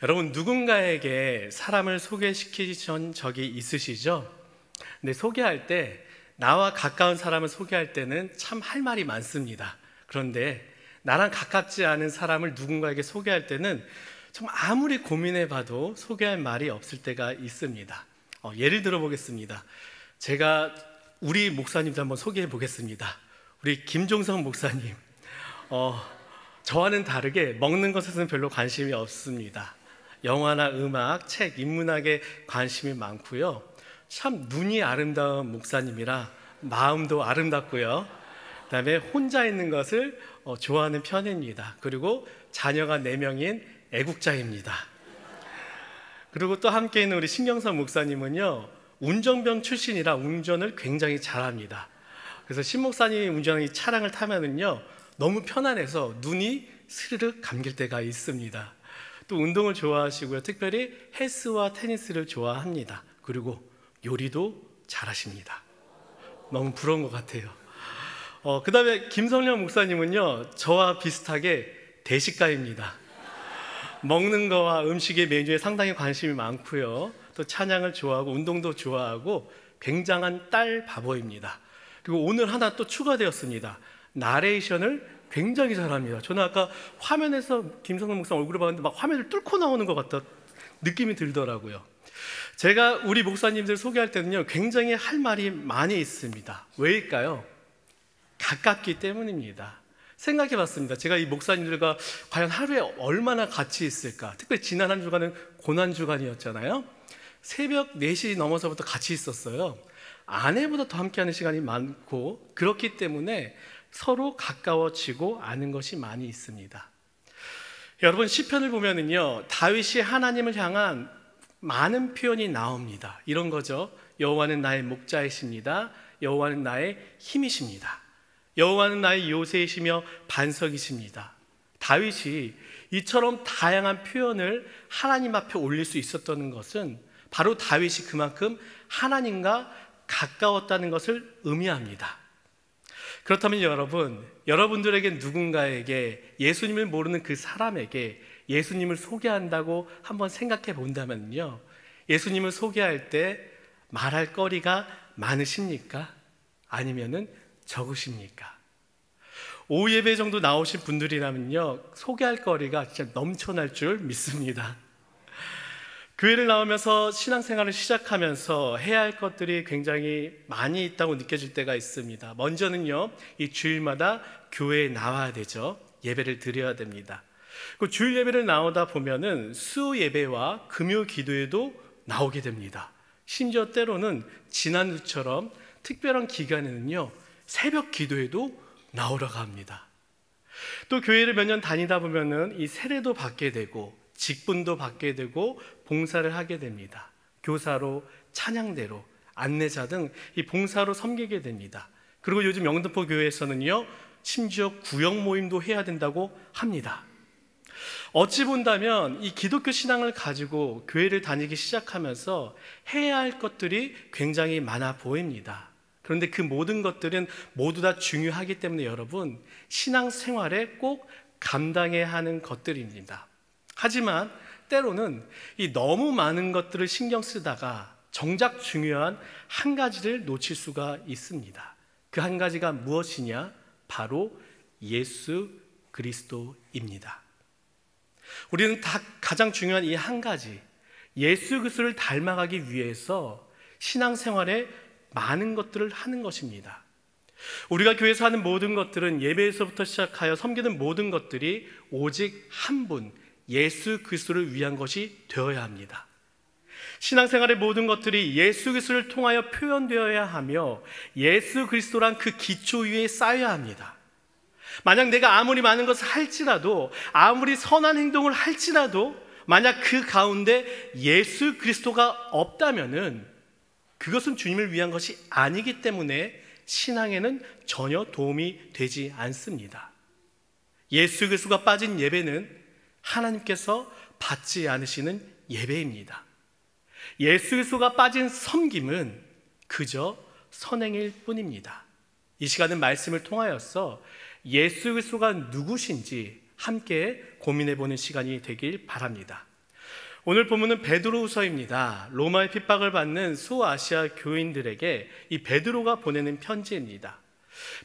여러분, 누군가에게 사람을 소개시키신 적이 있으시죠? 근데 소개할 때, 나와 가까운 사람을 소개할 때는 참 할 말이 많습니다. 그런데 나랑 가깝지 않은 사람을 누군가에게 소개할 때는 정말 아무리 고민해봐도 소개할 말이 없을 때가 있습니다. 예를 들어 보겠습니다. 제가 우리 목사님도 한번 소개해 보겠습니다. 우리 김종성 목사님, 저와는 다르게 먹는 것에는 별로 관심이 없습니다. 영화나 음악, 책, 인문학에 관심이 많고요. 참 눈이 아름다운 목사님이라 마음도 아름답고요. 그다음에 혼자 있는 것을 좋아하는 편입니다. 그리고 자녀가 4명인 애국자입니다. 그리고 또 함께 있는 우리 신경선 목사님은요, 운전병 출신이라 운전을 굉장히 잘합니다. 그래서 신 목사님이 운전하는 차량을 타면은요, 너무 편안해서 눈이 스르륵 감길 때가 있습니다. 또 운동을 좋아하시고요, 특별히 헬스와 테니스를 좋아합니다. 그리고 요리도 잘하십니다. 너무 부러운 것 같아요. 그 다음에 김성령 목사님은요, 저와 비슷하게 대식가입니다. 먹는 거와 음식의 메뉴에 상당히 관심이 많고요, 또 찬양을 좋아하고 운동도 좋아하고 굉장한 딸 바보입니다. 그리고 오늘 하나 또 추가되었습니다. 나레이션을 굉장히 잘합니다. 저는 아까 화면에서 김성령 목사 얼굴을 봤는데 막 화면을 뚫고 나오는 것 같다 느낌이 들더라고요. 제가 우리 목사님들 소개할 때는요, 굉장히 할 말이 많이 있습니다. 왜일까요? 가깝기 때문입니다. 생각해 봤습니다. 제가 이 목사님들과 과연 하루에 얼마나 같이 있을까? 특별히 지난 한 주간은 고난주간이었잖아요. 새벽 4시 넘어서부터 같이 있었어요. 아내보다 더 함께하는 시간이 많고, 그렇기 때문에 서로 가까워지고 아는 것이 많이 있습니다. 여러분, 시편을 보면은요, 다윗이 하나님을 향한 많은 표현이 나옵니다. 이런 거죠. 여호와는 나의 목자이십니다. 여호와는 나의 힘이십니다. 여호와는 나의 요새이시며 반석이십니다. 다윗이 이처럼 다양한 표현을 하나님 앞에 올릴 수 있었던 것은 바로 다윗이 그만큼 하나님과 가까웠다는 것을 의미합니다. 그렇다면 여러분들에게 누군가에게 예수님을 모르는 그 사람에게 예수님을 소개한다고 한번 생각해 본다면요, 예수님을 소개할 때 말할 거리가 많으십니까? 아니면은 적으십니까? 오후 예배 정도 나오신 분들이라면요, 소개할 거리가 진짜 넘쳐날 줄 믿습니다. 교회를 나오면서 신앙생활을 시작하면서 해야 할 것들이 굉장히 많이 있다고 느껴질 때가 있습니다. 먼저는요, 이 주일마다 교회에 나와야 되죠. 예배를 드려야 됩니다. 그 주일 예배를 나오다 보면은 수 예배와 금요 기도에도 나오게 됩니다. 심지어 때로는 지난주처럼 특별한 기간에는요, 새벽 기도에도 나오라고 합니다. 또 교회를 몇 년 다니다 보면은 이 세례도 받게 되고 직분도 받게 되고 봉사를 하게 됩니다. 교사로, 찬양대로, 안내자 등 이 봉사로 섬기게 됩니다. 그리고 요즘 영등포 교회에서는요, 심지어 구역 모임도 해야 된다고 합니다. 어찌 본다면 이 기독교 신앙을 가지고 교회를 다니기 시작하면서 해야 할 것들이 굉장히 많아 보입니다. 그런데 그 모든 것들은 모두 다 중요하기 때문에 여러분, 신앙생활에 꼭 감당해야 하는 것들입니다. 하지만 때로는 이 너무 많은 것들을 신경 쓰다가 정작 중요한 한 가지를 놓칠 수가 있습니다. 그 한 가지가 무엇이냐? 바로 예수 그리스도입니다. 우리는 다 가장 중요한 이 한 가지, 예수 그리스도를 닮아가기 위해서 신앙생활에 많은 것들을 하는 것입니다. 우리가 교회에서 하는 모든 것들은 예배에서부터 시작하여 섬기는 모든 것들이 오직 한 분, 예수 그리스도를 위한 것이 되어야 합니다. 신앙생활의 모든 것들이 예수 그리스도를 통하여 표현되어야 하며 예수 그리스도란 그 기초 위에 쌓여야 합니다. 만약 내가 아무리 많은 것을 할지라도, 아무리 선한 행동을 할지라도 만약 그 가운데 예수 그리스도가 없다면은 그것은 주님을 위한 것이 아니기 때문에 신앙에는 전혀 도움이 되지 않습니다. 예수 그리스도가 빠진 예배는 하나님께서 받지 않으시는 예배입니다. 예수 그리스도가 빠진 섬김은 그저 선행일 뿐입니다. 이 시간은 말씀을 통하여서 예수 그리스도가 누구신지 함께 고민해보는 시간이 되길 바랍니다. 오늘 본문은 베드로후서입니다. 로마의 핍박을 받는 소아시아 교인들에게 이 베드로가 보내는 편지입니다.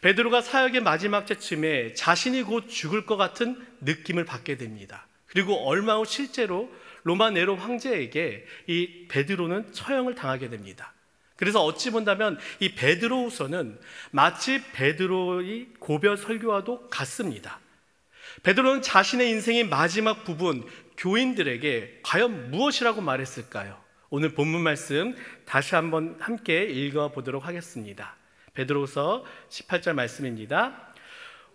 베드로가 사역의 마지막 때쯤에 자신이 곧 죽을 것 같은 느낌을 받게 됩니다. 그리고 얼마 후 실제로 로마 네로 황제에게 이 베드로는 처형을 당하게 됩니다. 그래서 어찌 본다면 이 베드로후서는 마치 베드로의 고별 설교와도 같습니다. 베드로는 자신의 인생의 마지막 부분, 교인들에게 과연 무엇이라고 말했을까요? 오늘 본문 말씀 다시 한번 함께 읽어보도록 하겠습니다. 베드로후서 18절 말씀입니다.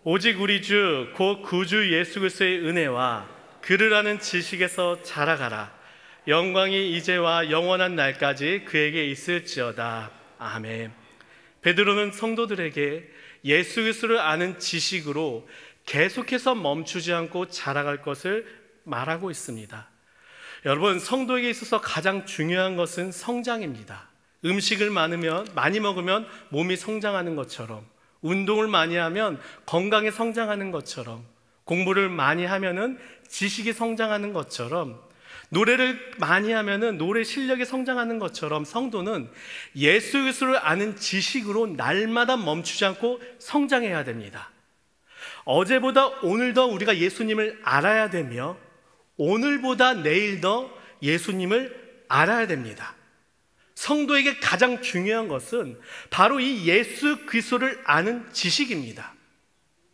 오직 우리 주 곧 구주 예수 그리스도의 은혜와 그를 아는 지식에서 자라가라. 영광이 이제와 영원한 날까지 그에게 있을지어다. 아멘. 베드로는 성도들에게 예수 그리스도를 아는 지식으로 계속해서 멈추지 않고 자라갈 것을 말하고 있습니다. 여러분, 성도에게 있어서 가장 중요한 것은 성장입니다. 음식을 많이 먹으면 몸이 성장하는 것처럼, 운동을 많이 하면 건강이 성장하는 것처럼, 공부를 많이 하면은 지식이 성장하는 것처럼, 노래를 많이 하면은 노래 실력이 성장하는 것처럼 성도는 예수 그리스도를 아는 지식으로 날마다 멈추지 않고 성장해야 됩니다. 어제보다 오늘 더 우리가 예수님을 알아야 되며 오늘보다 내일 더 예수님을 알아야 됩니다. 성도에게 가장 중요한 것은 바로 이 예수 그리스도를 아는 지식입니다.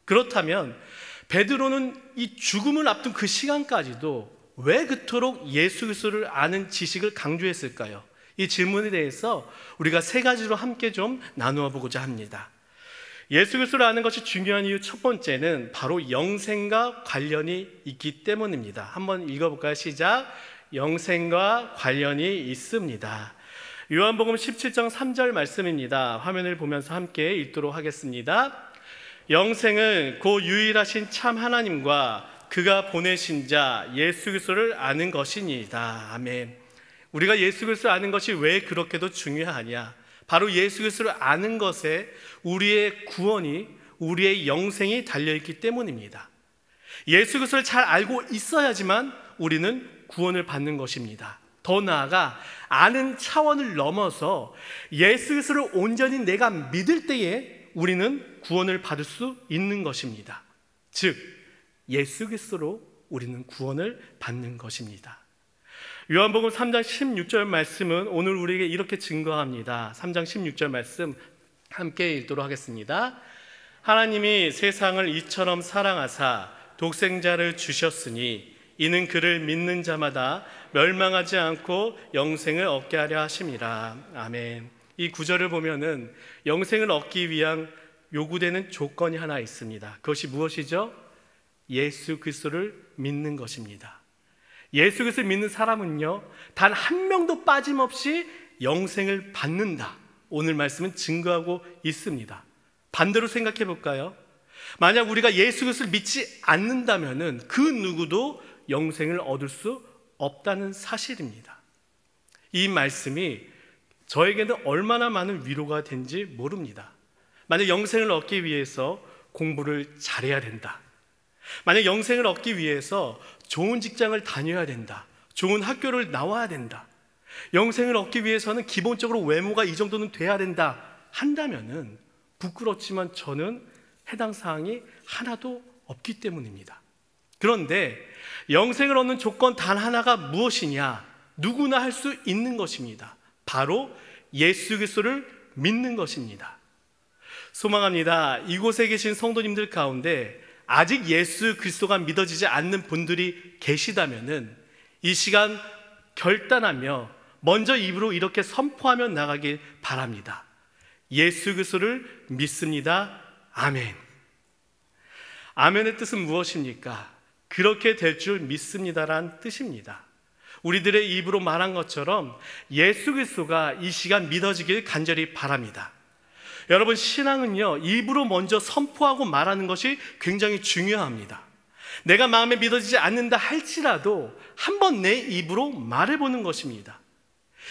그렇다면 베드로는 이 죽음을 앞둔 그 시간까지도 왜 그토록 예수 그리스도를 아는 지식을 강조했을까요? 이 질문에 대해서 우리가 세 가지로 함께 좀 나누어 보고자 합니다. 예수 그리스도를 아는 것이 중요한 이유 첫 번째는 바로 영생과 관련이 있기 때문입니다. 한번 읽어볼까요? 시작. 영생과 관련이 있습니다. 요한복음 17장 3절 말씀입니다. 화면을 보면서 함께 읽도록 하겠습니다. 영생은 그 유일하신 참 하나님과 그가 보내신 자 예수 그리스도를 아는 것이니이다. 아멘. 우리가 예수 그리스도를 아는 것이 왜 그렇게도 중요하냐? 바로 예수 그리스도를 아는 것에 우리의 구원이, 우리의 영생이 달려있기 때문입니다. 예수 그리스도를 잘 알고 있어야지만 우리는 구원을 받는 것입니다. 더 나아가 아는 차원을 넘어서 예수 그리스도를 온전히 내가 믿을 때에 우리는 구원을 받을 수 있는 것입니다. 즉 예수 그리스도로 우리는 구원을 받는 것입니다. 요한복음 3장 16절 말씀은 오늘 우리에게 이렇게 증거합니다. 3장 16절 말씀 함께 읽도록 하겠습니다. 하나님이 세상을 이처럼 사랑하사 독생자를 주셨으니 이는 그를 믿는 자마다 멸망하지 않고 영생을 얻게 하려 하심이라. 아멘. 이 구절을 보면은 영생을 얻기 위한 요구되는 조건이 하나 있습니다. 그것이 무엇이죠? 예수 그리스도를 믿는 것입니다. 예수 그리스도를 믿는 사람은요, 단 한 명도 빠짐없이 영생을 받는다. 오늘 말씀은 증거하고 있습니다. 반대로 생각해 볼까요? 만약 우리가 예수 그리스도를 믿지 않는다면은 그 누구도 영생을 얻을 수 없다는 사실입니다. 이 말씀이 저에게는 얼마나 많은 위로가 된지 모릅니다. 만약 영생을 얻기 위해서 공부를 잘해야 된다. 만약 영생을 얻기 위해서 좋은 직장을 다녀야 된다. 좋은 학교를 나와야 된다. 영생을 얻기 위해서는 기본적으로 외모가 이 정도는 돼야 된다 한다면은 부끄럽지만 저는 해당 사항이 하나도 없기 때문입니다. 그런데 영생을 얻는 조건 단 하나가 무엇이냐? 누구나 할 수 있는 것입니다. 바로 예수 그리스도를 믿는 것입니다. 소망합니다. 이곳에 계신 성도님들 가운데 아직 예수 그리스도가 믿어지지 않는 분들이 계시다면은 이 시간 결단하며 먼저 입으로 이렇게 선포하며 나가길 바랍니다. 예수 그리스도를 믿습니다. 아멘. 아멘의 뜻은 무엇입니까? 그렇게 될 줄 믿습니다란 뜻입니다. 우리들의 입으로 말한 것처럼 예수 그리스도가 이 시간 믿어지길 간절히 바랍니다. 여러분, 신앙은요, 입으로 먼저 선포하고 말하는 것이 굉장히 중요합니다. 내가 마음에 믿어지지 않는다 할지라도 한번 내 입으로 말해보는 것입니다.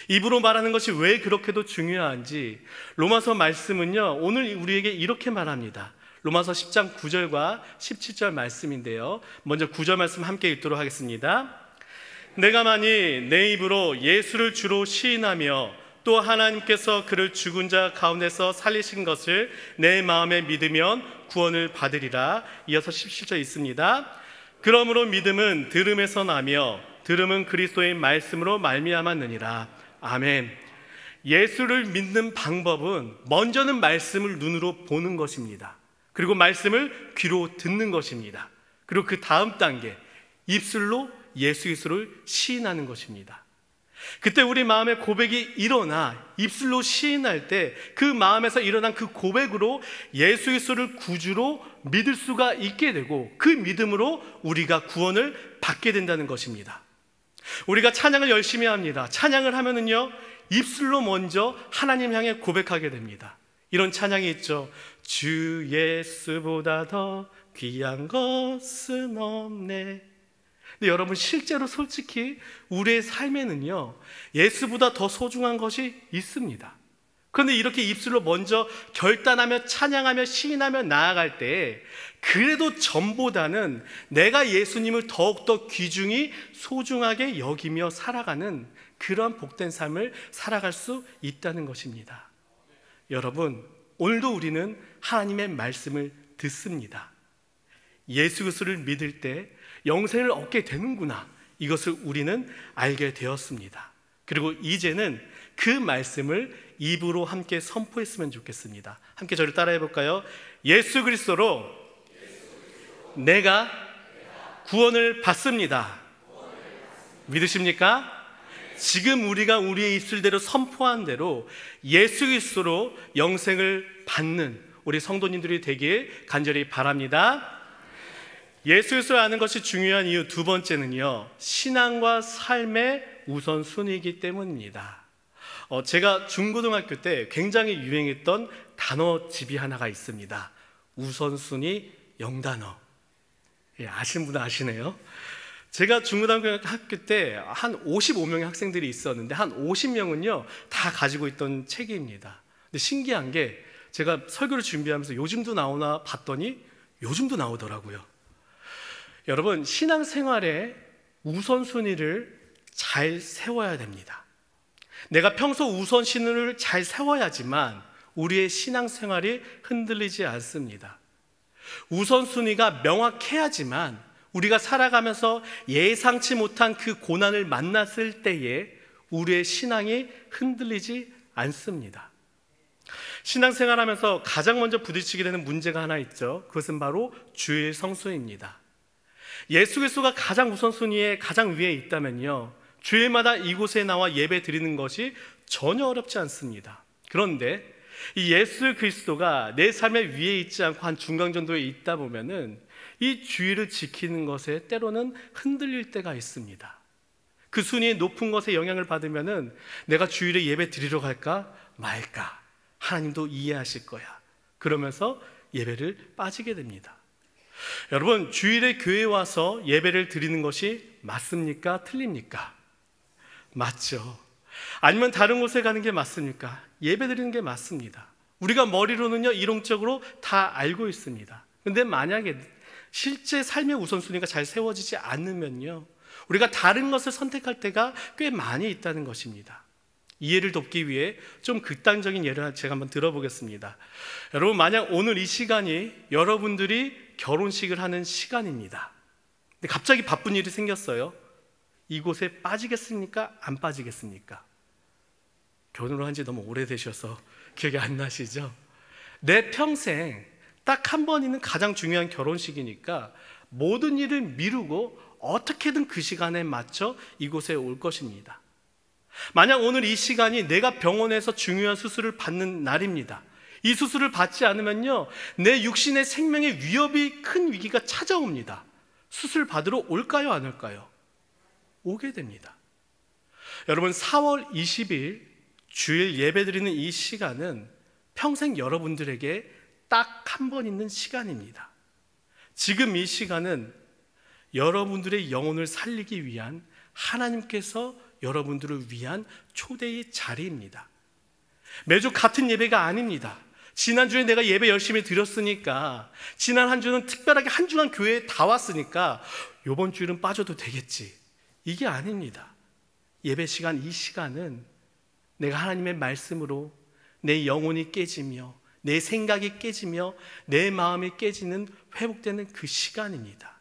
입으로 말하는 것이 왜 그렇게도 중요한지 로마서 말씀은요, 오늘 우리에게 이렇게 말합니다. 로마서 10장 9절과 17절 말씀인데요, 먼저 9절 말씀 함께 읽도록 하겠습니다. 내가 만일 내 입으로 예수를 주로 시인하며 또 하나님께서 그를 죽은 자 가운데서 살리신 것을 내 마음에 믿으면 구원을 받으리라. 이어서 17절 있습니다. 그러므로 믿음은 들음에서 나며 들음은 그리스도의 말씀으로 말미암았느니라. 아멘. 예수를 믿는 방법은 먼저는 말씀을 눈으로 보는 것입니다. 그리고 말씀을 귀로 듣는 것입니다. 그리고 그 다음 단계, 입술로 예수 그리스도를 시인하는 것입니다. 그때 우리 마음의 고백이 일어나 입술로 시인할 때 그 마음에서 일어난 그 고백으로 예수 그리스도를 구주로 믿을 수가 있게 되고 그 믿음으로 우리가 구원을 받게 된다는 것입니다. 우리가 찬양을 열심히 합니다. 찬양을 하면은요, 입술로 먼저 하나님 향해 고백하게 됩니다. 이런 찬양이 있죠. 주 예수보다 더 귀한 것은 없네. 근데 여러분, 실제로 솔직히 우리의 삶에는요, 예수보다 더 소중한 것이 있습니다. 그런데 이렇게 입술로 먼저 결단하며 찬양하며 시인하며 나아갈 때 그래도 전보다는 내가 예수님을 더욱더 귀중히 소중하게 여기며 살아가는 그런 복된 삶을 살아갈 수 있다는 것입니다. 여러분, 오늘도 우리는 하나님의 말씀을 듣습니다. 예수 그리스도를 믿을 때 영생을 얻게 되는구나, 이것을 우리는 알게 되었습니다. 그리고 이제는 그 말씀을 입으로 함께 선포했으면 좋겠습니다. 함께 저를 따라해 볼까요? 예수 그리스도로 내가 구원을 받습니다. 믿으십니까? 지금 우리가 우리의 입술대로 선포한 대로 예수 그리스도로 영생을 받는 우리 성도님들이 되길 간절히 바랍니다. 예수 그리스도를 아는 것이 중요한 이유 두 번째는요, 신앙과 삶의 우선순위이기 때문입니다. 제가 중고등학교 때 굉장히 유행했던 단어집이 하나가 있습니다. 우선순위 0단어. 예, 아시는 분은 아시네요. 제가 중고등학교 때 한 55명의 학생들이 있었는데 한 50명은요 다 가지고 있던 책입니다. 근데 신기한 게 제가 설교를 준비하면서 요즘도 나오나 봤더니 요즘도 나오더라고요. 여러분, 신앙생활에 우선순위를 잘 세워야 됩니다. 내가 평소 우선순위를 잘 세워야지만 우리의 신앙생활이 흔들리지 않습니다. 우선순위가 명확해야지만 우리가 살아가면서 예상치 못한 그 고난을 만났을 때에 우리의 신앙이 흔들리지 않습니다. 신앙생활하면서 가장 먼저 부딪히게 되는 문제가 하나 있죠. 그것은 바로 주일 성수입니다. 예수 그리스도가 가장 우선순위에 가장 위에 있다면요, 주일마다 이곳에 나와 예배 드리는 것이 전혀 어렵지 않습니다. 그런데 이 예수 그리스도가 내 삶의 위에 있지 않고 한 중간 정도에 있다 보면은 이 주일을 지키는 것에 때로는 흔들릴 때가 있습니다. 그 순위의 높은 것에 영향을 받으면은 내가 주일에 예배 드리러 갈까 말까, 하나님도 이해하실 거야, 그러면서 예배를 빠지게 됩니다. 여러분, 주일에 교회에 와서 예배를 드리는 것이 맞습니까? 틀립니까? 맞죠. 아니면 다른 곳에 가는 게 맞습니까? 예배 드리는 게 맞습니다. 우리가 머리로는요 이론적으로 다 알고 있습니다. 근데 만약에 실제 삶의 우선순위가 잘 세워지지 않으면요, 우리가 다른 것을 선택할 때가 꽤 많이 있다는 것입니다. 이해를 돕기 위해 좀 극단적인 예를 제가 한번 들어보겠습니다. 여러분, 만약 오늘 이 시간이 여러분들이 결혼식을 하는 시간입니다. 근데 갑자기 바쁜 일이 생겼어요. 이곳에 빠지겠습니까? 안 빠지겠습니까? 결혼을 한 지 너무 오래되셔서 기억이 안 나시죠? 내 평생 딱 한 번 있는 가장 중요한 결혼식이니까 모든 일을 미루고 어떻게든 그 시간에 맞춰 이곳에 올 것입니다. 만약 오늘 이 시간이 내가 병원에서 중요한 수술을 받는 날입니다. 이 수술을 받지 않으면요, 내 육신의 생명의 위협이 큰 위기가 찾아옵니다. 수술 받으러 올까요, 안 올까요? 오게 됩니다. 여러분, 4월 20일 주일 예배드리는 이 시간은 평생 여러분들에게 딱 한 번 있는 시간입니다. 지금 이 시간은 여러분들의 영혼을 살리기 위한 하나님께서 여러분들을 위한 초대의 자리입니다. 매주 같은 예배가 아닙니다. 지난주에 내가 예배 열심히 드렸으니까, 지난 한 주는 특별하게 한 주간 교회에 다 왔으니까 이번 주일은 빠져도 되겠지, 이게 아닙니다. 예배 시간, 이 시간은 내가 하나님의 말씀으로 내 영혼이 깨지며 내 생각이 깨지며 내 마음이 깨지는, 회복되는 그 시간입니다.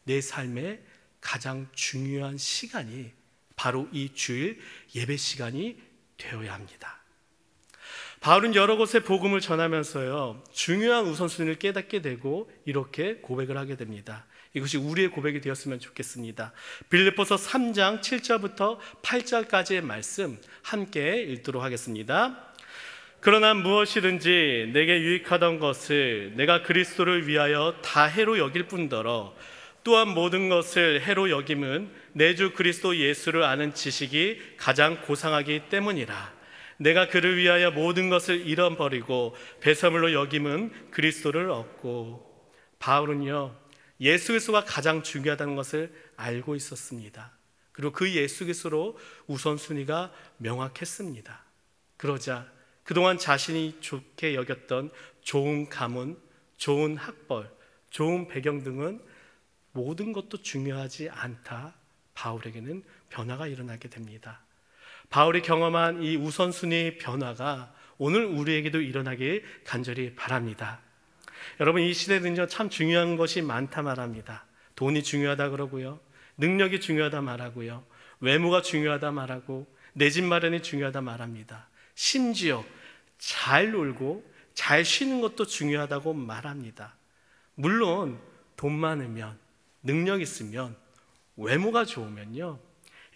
내 삶의 가장 중요한 시간이 바로 이 주일 예배 시간이 되어야 합니다. 바울은 여러 곳에 복음을 전하면서요, 중요한 우선순위를 깨닫게 되고 이렇게 고백을 하게 됩니다. 이것이 우리의 고백이 되었으면 좋겠습니다. 빌립보서 3장 7절부터 8절까지의 말씀 함께 읽도록 하겠습니다. 그러나 무엇이든지 내게 유익하던 것을 내가 그리스도를 위하여 다 해로 여길 뿐더러 또한 모든 것을 해로 여김은 내 주 그리스도 예수를 아는 지식이 가장 고상하기 때문이라. 내가 그를 위하여 모든 것을 잃어버리고 배설물로 여김은 그리스도를 얻고. 바울은요, 예수 그리스도가 가장 중요하다는 것을 알고 있었습니다. 그리고 그 예수 그리스도로 우선순위가 명확했습니다. 그러자 그동안 자신이 좋게 여겼던 좋은 가문, 좋은 학벌, 좋은 배경 등은 모든 것도 중요하지 않다. 바울에게는 변화가 일어나게 됩니다. 바울이 경험한 이 우선순위의 변화가 오늘 우리에게도 일어나길 간절히 바랍니다. 여러분, 이 시대는요, 참 중요한 것이 많다 말합니다. 돈이 중요하다 그러고요, 능력이 중요하다 말하고요, 외모가 중요하다 말하고, 내 집 마련이 중요하다 말합니다. 심지어 잘 놀고 잘 쉬는 것도 중요하다고 말합니다. 물론 돈 많으면, 능력 있으면, 외모가 좋으면요,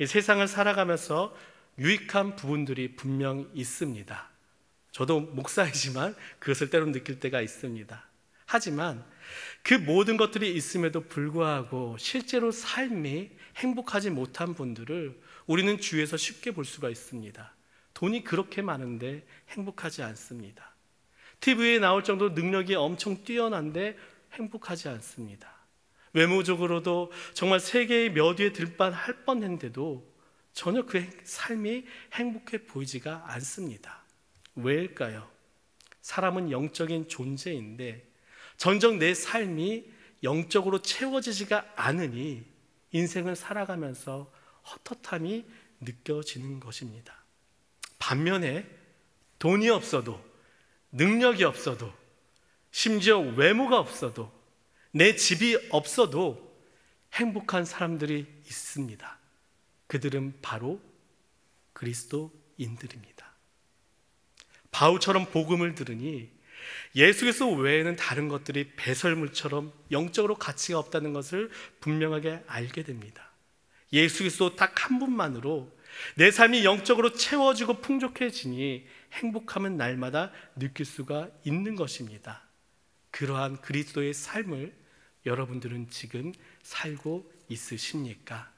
이 세상을 살아가면서 유익한 부분들이 분명 있습니다. 저도 목사이지만 그것을 때로 느낄 때가 있습니다. 하지만 그 모든 것들이 있음에도 불구하고 실제로 삶이 행복하지 못한 분들을 우리는 주위에서 쉽게 볼 수가 있습니다. 돈이 그렇게 많은데 행복하지 않습니다. TV에 나올 정도로 능력이 엄청 뛰어난데 행복하지 않습니다. 외모적으로도 정말 세계의 몇 위에 들 뻔할 뻔했는데도 전혀 그 삶이 행복해 보이지가 않습니다. 왜일까요? 사람은 영적인 존재인데 정작 내 삶이 영적으로 채워지지가 않으니 인생을 살아가면서 헛헛함이 느껴지는 것입니다. 반면에 돈이 없어도, 능력이 없어도, 심지어 외모가 없어도, 내 집이 없어도 행복한 사람들이 있습니다. 그들은 바로 그리스도인들입니다. 바울처럼 복음을 들으니 예수 그리스도 외에는 다른 것들이 배설물처럼 영적으로 가치가 없다는 것을 분명하게 알게 됩니다. 예수 그리스도 딱 한 분만으로 내 삶이 영적으로 채워지고 풍족해지니 행복함은 날마다 느낄 수가 있는 것입니다. 그러한 그리스도의 삶을 여러분들은 지금 살고 있으십니까?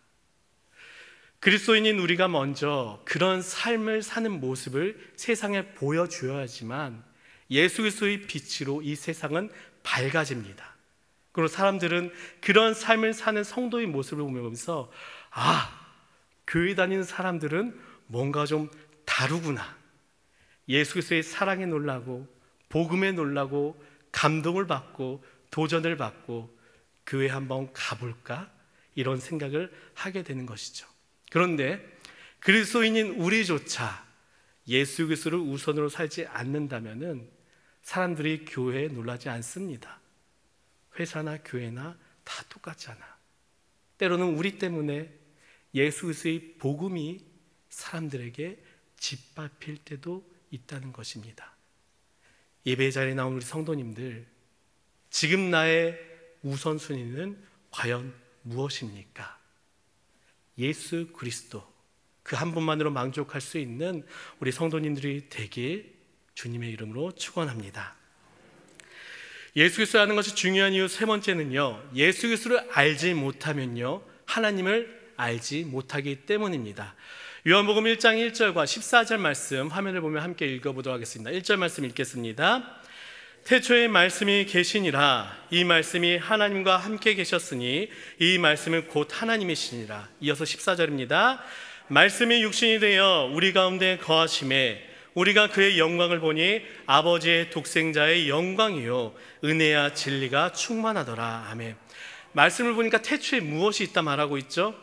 그리스도인인 우리가 먼저 그런 삶을 사는 모습을 세상에 보여줘야지만 예수 그리스도의 빛으로 이 세상은 밝아집니다. 그리고 사람들은 그런 삶을 사는 성도의 모습을 보면서 교회 다니는 사람들은 뭔가 좀 다르구나, 예수 그리스도의 사랑에 놀라고 복음에 놀라고 감동을 받고 도전을 받고 교회 한번 가볼까, 이런 생각을 하게 되는 것이죠. 그런데 그리스도인인 우리조차 예수 그리스도를 우선으로 살지 않는다면은 사람들이 교회에 놀라지 않습니다. 회사나 교회나 다 똑같잖아. 때로는 우리 때문에 예수 그리스도의 복음이 사람들에게 짓밟힐 때도 있다는 것입니다. 예배 자리에 나온 우리 성도님들, 지금 나의 우선순위는 과연 무엇입니까? 예수 그리스도, 그 한 분만으로 만족할 수 있는 우리 성도님들이 되길 주님의 이름으로 축원합니다. 예수 그리스도를 아는 것이 중요한 이유 세 번째는요, 예수 그리스도를 알지 못하면요 하나님을 알지 못하기 때문입니다. 요한복음 1장 1절과 14절 말씀 화면을 보면 함께 읽어보도록 하겠습니다. 1절 말씀 읽겠습니다. 태초에 말씀이 계시니라. 이 말씀이 하나님과 함께 계셨으니 이 말씀은 곧 하나님이시니라. 이어서 14절입니다. 말씀이 육신이 되어 우리 가운데 거하심에 우리가 그의 영광을 보니 아버지의 독생자의 영광이요 은혜와 진리가 충만하더라. 아멘. 말씀을 보니까 태초에 무엇이 있다 말하고 있죠?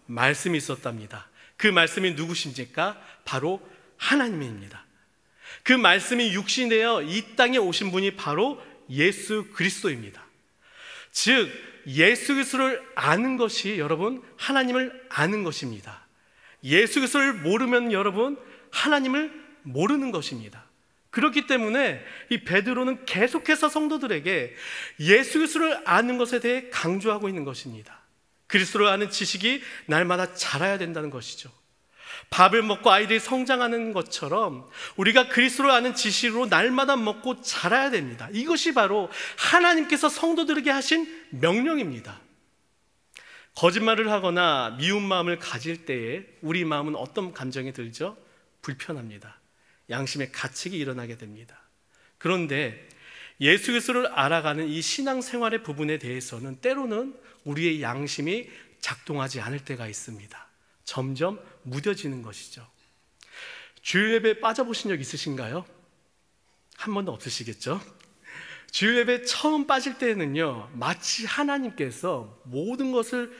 말씀이 있었답니다. 그 말씀이 누구십니까? 바로 하나님입니다. 그 말씀이 육신되어 이 땅에 오신 분이 바로 예수 그리스도입니다. 즉 예수 그리스도를 아는 것이 여러분 하나님을 아는 것입니다. 예수 그리스도를 모르면 여러분 하나님을 모르는 것입니다. 그렇기 때문에 이 베드로는 계속해서 성도들에게 예수 그리스도를 아는 것에 대해 강조하고 있는 것입니다. 그리스도를 아는 지식이 날마다 자라야 된다는 것이죠. 밥을 먹고 아이들이 성장하는 것처럼 우리가 그리스도를 아는 지식으로 날마다 먹고 자라야 됩니다. 이것이 바로 하나님께서 성도들에게 하신 명령입니다. 거짓말을 하거나 미운 마음을 가질 때에 우리 마음은 어떤 감정이 들죠? 불편합니다. 양심의 가책이 일어나게 됩니다. 그런데 예수 그리스도를 알아가는 이 신앙생활의 부분에 대해서는 때로는 우리의 양심이 작동하지 않을 때가 있습니다. 점점 무뎌지는 것이죠. 주일 예배에 빠져보신 적 있으신가요? 한 번도 없으시겠죠? 주일 예배에 처음 빠질 때는요, 마치 하나님께서 모든 것을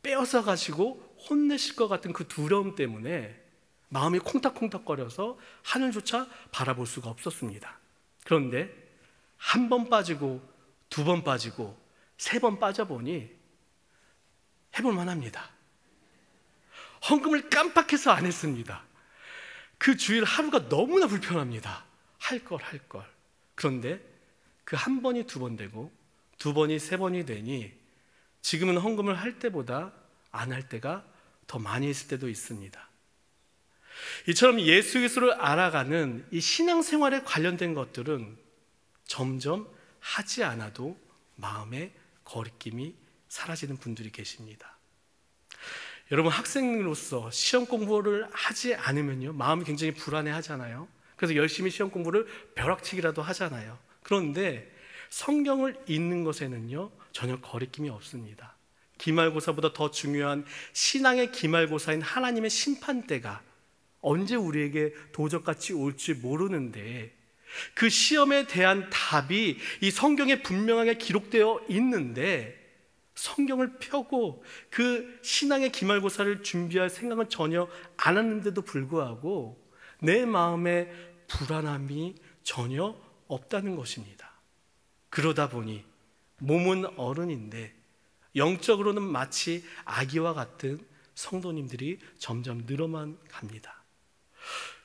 빼앗아 가시고 혼내실 것 같은 그 두려움 때문에 마음이 콩닥콩닥거려서 하늘조차 바라볼 수가 없었습니다. 그런데 한 번 빠지고 두 번 빠지고 세 번 빠져보니 해볼만 합니다. 헌금을 깜빡해서 안 했습니다. 그 주일 하루가 너무나 불편합니다. 할 걸. 그런데 그 한 번이 두 번 되고 두 번이 세 번이 되니 지금은 헌금을 할 때보다 안 할 때가 더 많이 있을 때도 있습니다. 이처럼 예수 그리스도를 알아가는 이 신앙생활에 관련된 것들은 점점 하지 않아도 마음의 거리낌이 사라지는 분들이 계십니다. 여러분, 학생으로서 시험 공부를 하지 않으면요 마음이 굉장히 불안해하잖아요. 그래서 열심히 시험 공부를 벼락치기라도 하잖아요. 그런데 성경을 읽는 것에는요 전혀 거리낌이 없습니다. 기말고사보다 더 중요한 신앙의 기말고사인 하나님의 심판대가 언제 우리에게 도적같이 올지 모르는데 그 시험에 대한 답이 이 성경에 분명하게 기록되어 있는데 성경을 펴고 그 신앙의 기말고사를 준비할 생각은 전혀 안 했는데도 불구하고 내 마음에 불안함이 전혀 없다는 것입니다. 그러다 보니 몸은 어른인데 영적으로는 마치 아기와 같은 성도님들이 점점 늘어만 갑니다.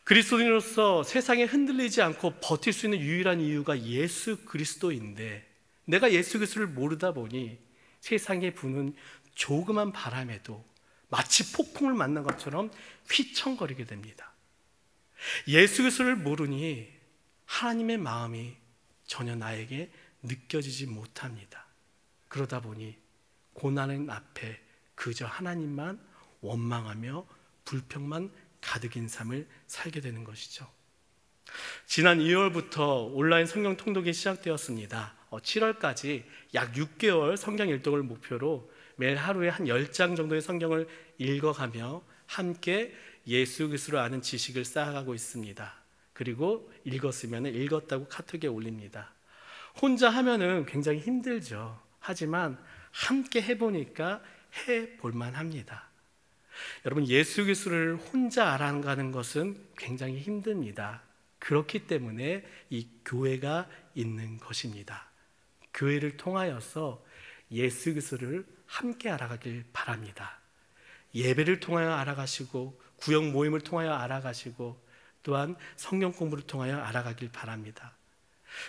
그리스도인으로서 세상에 흔들리지 않고 버틸 수 있는 유일한 이유가 예수 그리스도인데 내가 예수 그리스도를 모르다 보니 세상에 부는 조그만 바람에도 마치 폭풍을 만난 것처럼 휘청거리게 됩니다. 예수 그리스도를 모르니 하나님의 마음이 전혀 나에게 느껴지지 못합니다. 그러다 보니 고난의 앞에 그저 하나님만 원망하며 불평만 가득인 삶을 살게 되는 것이죠. 지난 2월부터 온라인 성경 통독이 시작되었습니다. 7월까지 약 6개월 성경 일독을 목표로 매일 하루에 한 10장 정도의 성경을 읽어가며 함께 예수 그리스도를 아는 지식을 쌓아가고 있습니다. 그리고 읽었으면 읽었다고 카톡에 올립니다. 혼자 하면은 굉장히 힘들죠. 하지만 함께 해보니까 해볼만 합니다. 여러분, 예수 그리스도를 혼자 알아가는 것은 굉장히 힘듭니다. 그렇기 때문에 이 교회가 있는 것입니다. 교회를 통하여서 예수 그리스도를 함께 알아가길 바랍니다. 예배를 통하여 알아가시고 구역 모임을 통하여 알아가시고 또한 성경 공부를 통하여 알아가길 바랍니다.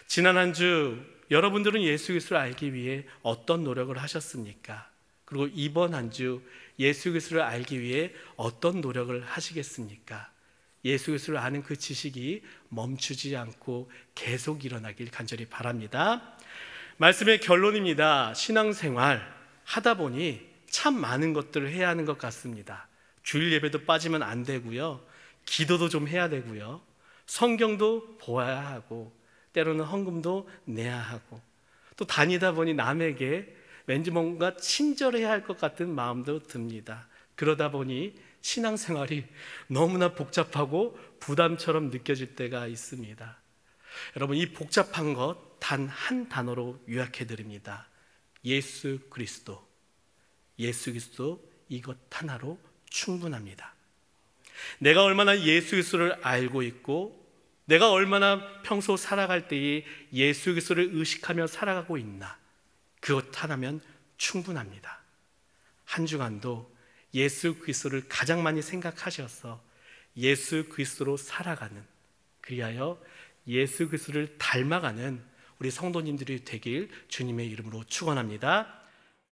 지난 한 주 여러분들은 예수 그리스도를 알기 위해 어떤 노력을 하셨습니까? 그리고 이번 한 주 예수 그리스도를 알기 위해 어떤 노력을 하시겠습니까? 예수 그리스도를 아는 그 지식이 멈추지 않고 계속 일어나길 간절히 바랍니다. 말씀의 결론입니다. 신앙생활 하다 보니 참 많은 것들을 해야 하는 것 같습니다. 주일 예배도 빠지면 안 되고요. 기도도 좀 해야 되고요. 성경도 보아야 하고 때로는 헌금도 내야 하고 또 다니다 보니 남에게 왠지 뭔가 친절해야 할 것 같은 마음도 듭니다. 그러다 보니 신앙생활이 너무나 복잡하고 부담처럼 느껴질 때가 있습니다. 여러분, 이 복잡한 것 단 한 단어로 요약해 드립니다. 예수 그리스도. 예수 그리스도 이것 하나로 충분합니다. 내가 얼마나 예수 그리스도를 알고 있고 내가 얼마나 평소 살아갈 때에 예수 그리스도를 의식하며 살아가고 있나, 그것 하나면 충분합니다. 한 주간도 예수 그리스도를 가장 많이 생각하셔서 예수 그리스도로 살아가는, 그리하여 예수 그리스도를 닮아가는 우리 성도님들이 되길 주님의 이름으로 축원합니다.